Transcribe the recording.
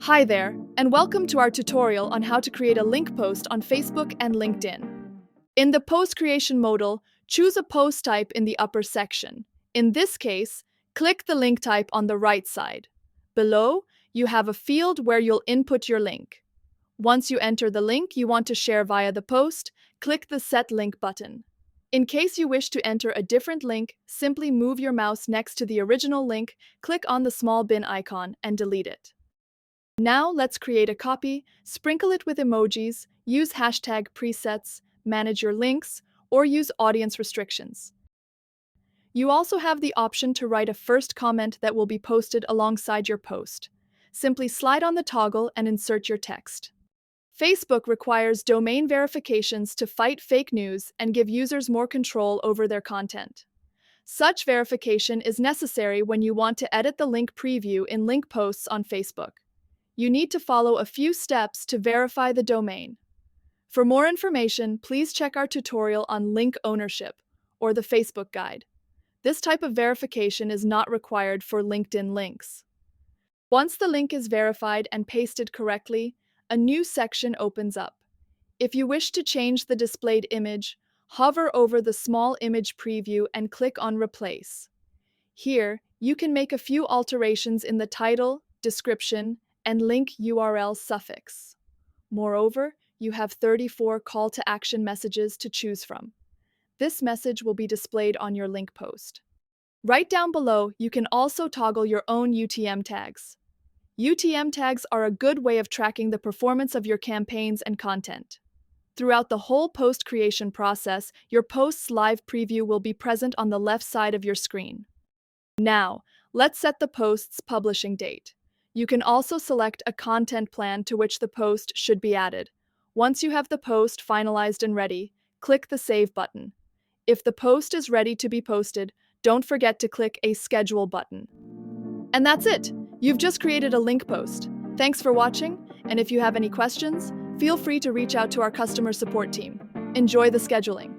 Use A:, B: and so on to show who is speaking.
A: Hi there, and welcome to our tutorial on how to create a link post on Facebook and LinkedIn. In the post creation modal, choose a post type in the upper section. In this case, click the link type on the right side. Below, you have a field where you'll input your link. Once you enter the link you want to share via the post, click the Set Link button. In case you wish to enter a different link, simply move your mouse next to the original link, click on the small bin icon, and delete it. Now let's create a copy, sprinkle it with emojis, use hashtag presets, manage your links, or use audience restrictions. You also have the option to write a first comment that will be posted alongside your post. Simply slide on the toggle and insert your text. Facebook requires domain verifications to fight fake news and give users more control over their content. Such verification is necessary when you want to edit the link preview in link posts on Facebook. You need to follow a few steps to verify the domain. For more information, please check our tutorial on link ownership, or the Facebook guide. This type of verification is not required for LinkedIn links. Once the link is verified and pasted correctly, a new section opens up. If you wish to change the displayed image, hover over the small image preview and click on Replace. Here, you can make a few alterations in the title, description, and link URL suffix. Moreover, you have 34 call to action messages to choose from. This message will be displayed on your link post. Right down below, you can also toggle your own UTM tags. UTM tags are a good way of tracking the performance of your campaigns and content. Throughout the whole post creation process, your post's live preview will be present on the left side of your screen. Now, let's set the post's publishing date. You can also select a content plan to which the post should be added. Once you have the post finalized and ready, click the Save button. If the post is ready to be posted, don't forget to click a Schedule button. And that's it! You've just created a link post. Thanks for watching, and if you have any questions, feel free to reach out to our customer support team. Enjoy the scheduling.